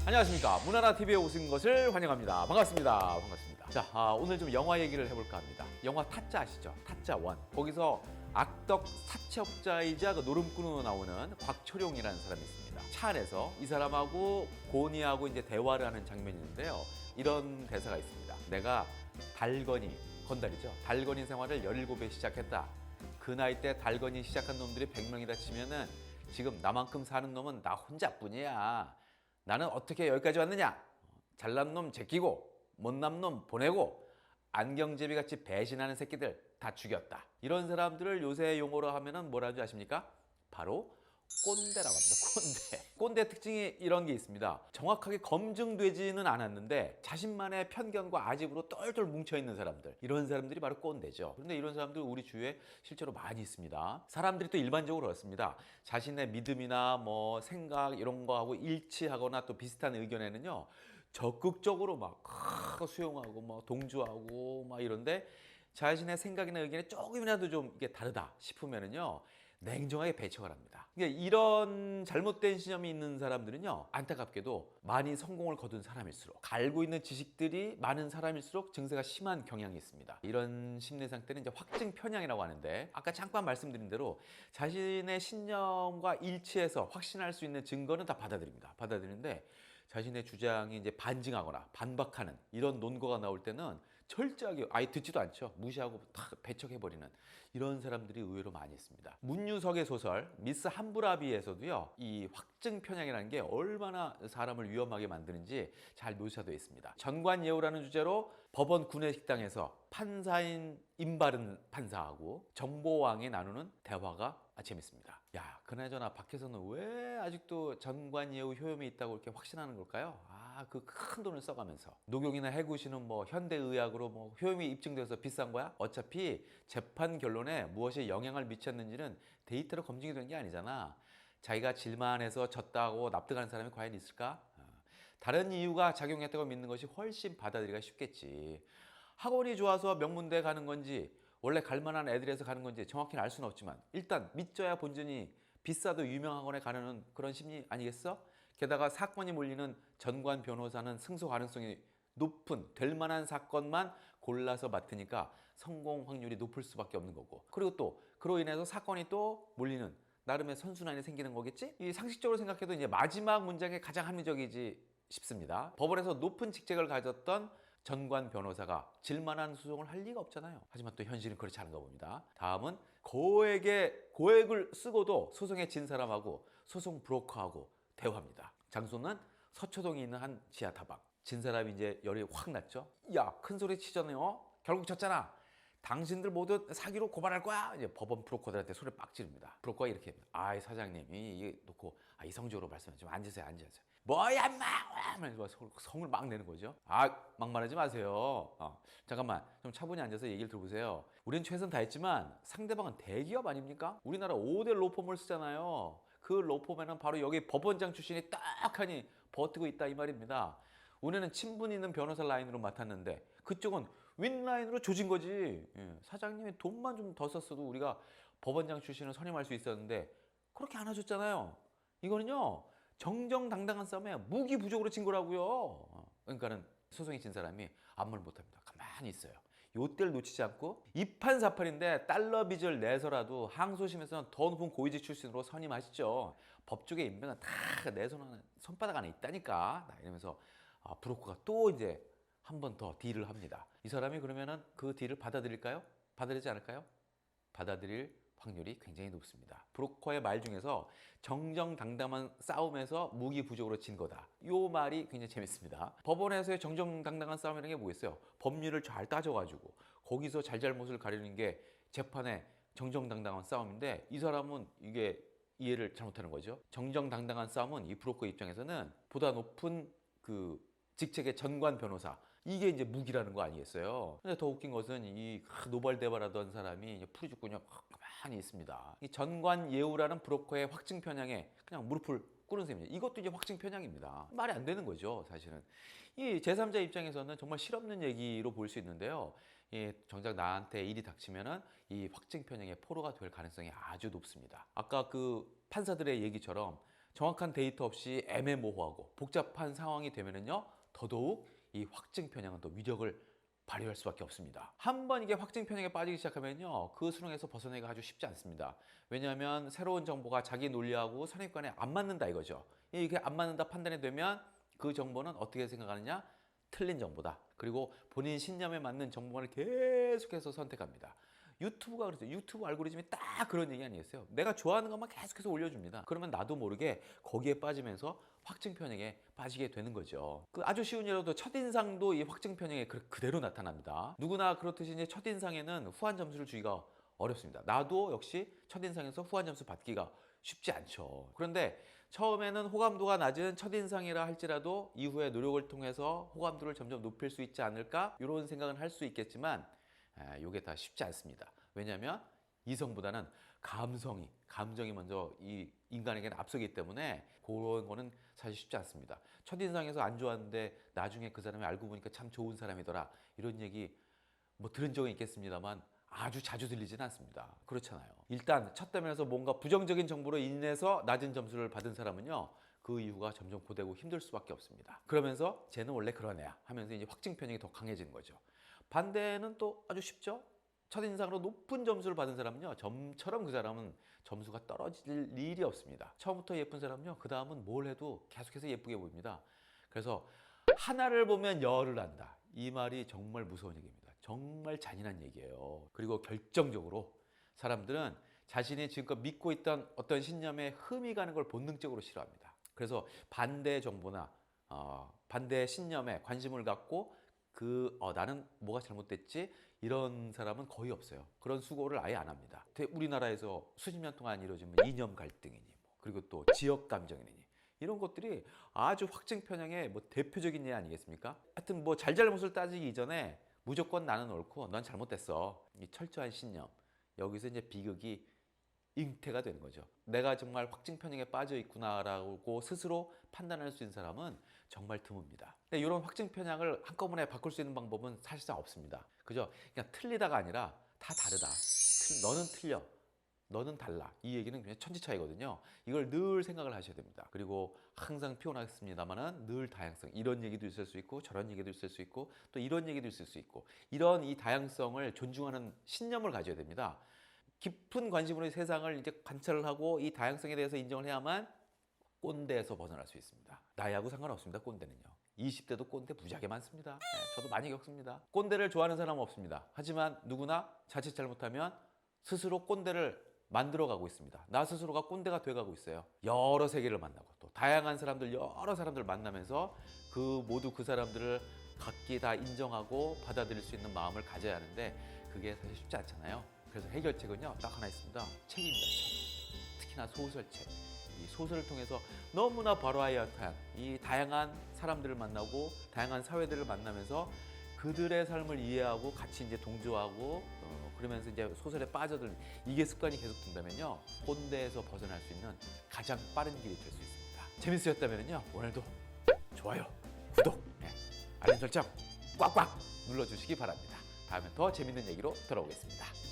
안녕하십니까. 문화나TV에 오신 것을 환영합니다. 반갑습니다. 자, 오늘 좀 영화 얘기를 해볼까 합니다. 영화 타짜 아시죠? 타짜 원. 거기서 악덕 사채업자이자 그 노름꾼으로 나오는 곽철용이라는 사람이 있습니다. 차 안에서 이 사람하고 고니하고 이제 대화를 하는 장면이 있는데요. 이런 대사가 있습니다. 내가 건달이죠. 달건이 생활을 17에 시작했다. 그 나이 때 달건이 시작한 놈들이 100명이다 치면은 지금 나만큼 사는 놈은 나 혼자뿐이야. 나는 어떻게 여기까지 왔느냐? 잘난 놈 제끼고 못난 놈 보내고 안경제비같이 배신하는 새끼들 다 죽였다. 이런 사람들을 요새 용어로 하면은 뭐라는 줄 아십니까? 바로 꼰대라고 합니다. 꼰대 특징이 이런 게 있습니다. 정확하게 검증되지는 않았는데 자신만의 편견과 아집으로 똘똘 뭉쳐있는 사람들, 이런 사람들이 바로 꼰대죠. 그런데 이런 사람들 우리 주위에 실제로 많이 있습니다. 사람들이 또 일반적으로 그렇습니다. 자신의 믿음이나 뭐 생각 이런 거하고 일치하거나 또 비슷한 의견에는요, 적극적으로 막 수용하고 막 동조하고 막 이런데, 자신의 생각이나 의견이 조금이라도 좀 이게 다르다 싶으면은요, 냉정하게 배척을 합니다. 그러니까 이런 잘못된 신념이 있는 사람들은요, 안타깝게도 많이 성공을 거둔 사람일수록, 알고 있는 지식들이 많은 사람일수록 증세가 심한 경향이 있습니다. 이런 심리 상태는 이제 확증 편향이라고 하는데, 아까 잠깐 말씀드린 대로 자신의 신념과 일치해서 확신할 수 있는 증거는 다 받아들이는데 자신의 주장이 이제 반증하거나 반박하는 이런 논거가 나올 때는 철저하게 아예 듣지도 않죠. 무시하고 다 배척해버리는 이런 사람들이 의외로 많이 있습니다. 문유석의 소설 미스 함부라비에서도요, 이 확증 편향이라는 게 얼마나 사람을 위험하게 만드는지 잘 묘사되어 있습니다. 전관예우라는 주제로 법원 구내식당에서 판사인 임바른 판사하고 정보왕이 나누는 대화가 재밌습니다. 야, 그나저나 밖에서는 왜 아직도 전관예우 효용이 있다고 이렇게 확신하는 걸까요? 그 큰 돈을 써가면서 녹용이나 해구시는 뭐 현대의학으로 뭐 효용이 입증돼서 비싼 거야? 어차피 재판 결론에 무엇이 영향을 미쳤는지는 데이터로 검증이 된 게 아니잖아. 자기가 질만해서 졌다고 납득하는 사람이 과연 있을까? 다른 이유가 작용했다고 믿는 것이 훨씬 받아들이기가 쉽겠지. 학원이 좋아서 명문대 가는 건지 원래 갈만한 애들에서 가는 건지 정확히는 알 수는 없지만 일단 믿져야 본전이 비싸도 유명한 학원에 가는 그런 심리 아니겠어? 게다가 사건이 몰리는 전관 변호사는 승소 가능성이 높은 될 만한 사건만 골라서 맡으니까 성공 확률이 높을 수밖에 없는 거고, 그리고 또 그로 인해서 사건이 또 몰리는 나름의 선순환이 생기는 거겠지? 이 상식적으로 생각해도 이제 마지막 문장이 가장 합리적이지 싶습니다. 법원에서 높은 직책을 가졌던 전관 변호사가 질만한 소송을 할 리가 없잖아요. 하지만 또 현실은 그렇지 않은가 봅니다. 다음은 고액을 쓰고도 소송에 진 사람하고 소송 브로커하고 대화합니다. 장소는 서초동에 있는 한 지하 다방. 진 사람이 이제 열이 확 났죠. 야, 큰 소리 치잖아요. 결국 졌잖아. 당신들 모두 사기로 고발할 거야. 이제 법원 브로커들한테 소리를 빡 지릅니다. 브로커가 이렇게 합니다. 사장님이 이게 놓고 이성적으로 말씀해. 좀 앉으세요. 뭐야 인마! 성을 막 내는 거죠. 막말하지 마세요. 잠깐만 좀 차분히 앉아서 얘기를 들어보세요. 우린 최선 다했지만 상대방은 대기업 아닙니까? 우리나라 5대 로펌을 쓰잖아요. 그 로펌에는 바로 여기 법원장 출신이 딱하니 버티고 있다 이 말입니다. 우리는 친분 있는 변호사 라인으로 맡았는데 그쪽은 윗라인으로 조진 거지. 사장님이 돈만 좀 더 썼어도 우리가 법원장 출신을 선임할 수 있었는데 그렇게 안 하셨잖아요. 이거는요, 정정당당한 싸움에 무기 부족으로 진 거라고요. 그러니까는 소송에 진 사람이 아무 말 못합니다. 가만히 있어요. 요때를 놓치지 않고 이판사판인데 달러 빚을 내서라도 항소심에서는 더 높은 고위직 출신으로 선임하시죠. 법조계 인맥은 다 내 손바닥 안에 있다니까. 이러면서 브로커가 또 이제 한 번 더 딜을 합니다. 이 사람이 그러면은 그 딜을 받아들일까요? 받아들이지 않을까요? 받아들일 확률이 굉장히 높습니다. 브로커의 말 중에서 정정당당한 싸움에서 무기 부족으로 진 거다. 이 말이 굉장히 재밌습니다. 법원에서의 정정당당한 싸움이라는 게 뭐겠어요? 법률을 잘 따져가지고 거기서 잘잘못을 가리는 게 재판의 정정당당한 싸움인데, 이 사람은 이게 이해를 잘못하는 거죠. 정정당당한 싸움은 이 브로커 입장에서는 보다 높은 그 직책의 전관 변호사, 이게 이제 무기라는 거 아니겠어요? 근데 더 웃긴 것은 이 노발대발하던 사람이 풀이 죽군요 가만히 있습니다. 이 전관 예우라는 브로커의 확증 편향에 그냥 무릎을 꿇은 셈이죠. 이것도 이제 확증 편향입니다. 말이 안 되는 거죠, 사실은. 이 제3자 입장에서는 정말 실없는 얘기로 볼 수 있는데요. 정작 나한테 일이 닥치면은 이 확증 편향의 포로가 될 가능성이 아주 높습니다. 아까 그 판사들의 얘기처럼 정확한 데이터 없이 애매모호하고 복잡한 상황이 되면은요, 더더욱 이 확증 편향은 또 위력을 발휘할 수밖에 없습니다. 한번 이게 확증 편향에 빠지기 시작하면요, 그 수렁에서 벗어나기가 아주 쉽지 않습니다. 왜냐하면 새로운 정보가 자기 논리하고 선입관에 안 맞는다 이거죠. 이게 안 맞는다 판단이 되면 그 정보는 어떻게 생각하느냐? 틀린 정보다. 그리고 본인 신념에 맞는 정보를 계속해서 선택합니다. 유튜브가 그렇죠. 유튜브 알고리즘이 딱 그런 얘기 아니겠어요? 내가 좋아하는 것만 계속해서 올려줍니다. 그러면 나도 모르게 거기에 빠지면서 확증 편향에 빠지게 되는 거죠. 그 아주 쉬운 예로도 첫인상도 이 확증 편향에 그대로 나타납니다. 누구나 그렇듯이 이제 첫인상에는 후한 점수를 주기가 어렵습니다. 나도 역시 첫인상에서 후한 점수 받기가 쉽지 않죠. 그런데 처음에는 호감도가 낮은 첫인상이라 할지라도 이후에 노력을 통해서 호감도를 점점 높일 수 있지 않을까? 이런 생각은 할 수 있겠지만 이게 다 쉽지 않습니다. 왜냐하면 이성보다는 감정이 먼저 이 인간에게는 앞서기 때문에 그런 거는 사실 쉽지 않습니다. 첫인상에서 안 좋았는데 나중에 그 사람이 알고 보니까 참 좋은 사람이더라, 이런 얘기 뭐 들은 적은 있겠습니다만 아주 자주 들리지는 않습니다. 그렇잖아요. 일단 첫 대면에서 뭔가 부정적인 정보로 인해서 낮은 점수를 받은 사람은요, 그 이후가 점점 고되고 힘들 수밖에 없습니다. 그러면서 쟤는 원래 그런 애야 하면서 이제 확증 편향이 더 강해지는 거죠. 반대는 또 아주 쉽죠. 첫인상으로 높은 점수를 받은 사람은요, 점처럼 그 사람은 점수가 떨어질 일이 없습니다. 처음부터 예쁜 사람은요, 그 다음은 뭘 해도 계속해서 예쁘게 보입니다. 그래서 하나를 보면 열을 안다, 이 말이 정말 무서운 얘기입니다. 정말 잔인한 얘기예요. 그리고 결정적으로 사람들은 자신이 지금껏 믿고 있던 어떤 신념에 흠이 가는 걸 본능적으로 싫어합니다. 그래서 반대 정보나 반대 신념에 관심을 갖고 나는 뭐가 잘못됐지? 이런 사람은 거의 없어요. 그런 수고를 아예 안 합니다. 우리나라에서 수십 년 동안 이루어진 이념 갈등이니 그리고 또 지역 감정이니 이런 것들이 아주 확증 편향의 대표적인 예 아니겠습니까? 하여튼 잘잘못을 따지기 이전에 무조건 나는 옳고 넌 잘못됐어, 이 철저한 신념, 여기서 이제 비극이 잉태가 되는 거죠. 내가 정말 확증 편향에 빠져 있구나라고 스스로 판단할 수 있는 사람은 정말 드뭅니다. 근데 이런 확증 편향을 한꺼번에 바꿀 수 있는 방법은 사실상 없습니다. 그죠? 그냥 틀리다가 아니라 다 다르다. 너는 틀려, 너는 달라, 이 얘기는 그냥 천지차이거든요. 이걸 늘 생각을 하셔야 됩니다. 그리고 항상 피곤하겠습니다만은 늘 다양성, 이런 얘기도 있을 수 있고 저런 얘기도 있을 수 있고 또 이런 얘기도 있을 수 있고, 이런 이 다양성을 존중하는 신념을 가져야 됩니다. 깊은 관심으로 세상을 이제 관찰을 하고 이 다양성에 대해서 인정을 해야만 꼰대에서 벗어날 수 있습니다. 나이하고 상관없습니다. 꼰대는요. 20대도 꼰대 무지하게 많습니다. 저도 많이 겪습니다. 꼰대를 좋아하는 사람은 없습니다. 하지만 누구나 자칫 잘못하면 스스로 꼰대를 만들어가고 있습니다. 나 스스로가 꼰대가 돼가고 있어요. 여러 세계를 만나고 또 다양한 사람들, 여러 사람들을 만나면서 모두 그 사람들을 각기 다 인정하고 받아들일 수 있는 마음을 가져야 하는데 그게 사실 쉽지 않잖아요. 그래서 해결책은요, 딱 하나 있습니다. 책입니다. 책. 특히나 소설책. 이 소설을 통해서 너무나 바라이어티한 이 다양한 사람들을 만나고 다양한 사회들을 만나면서 그들의 삶을 이해하고 같이 이제 동조하고 그러면서 이제 소설에 빠져드는 이게 습관이 계속 된다면요, 꼰대에서 벗어날 수 있는 가장 빠른 길이 될 수 있습니다. 재밌으셨다면요, 오늘도 좋아요, 구독, 알림 설정 꽉꽉 눌러주시기 바랍니다. 다음에 더 재밌는 얘기로 돌아오겠습니다.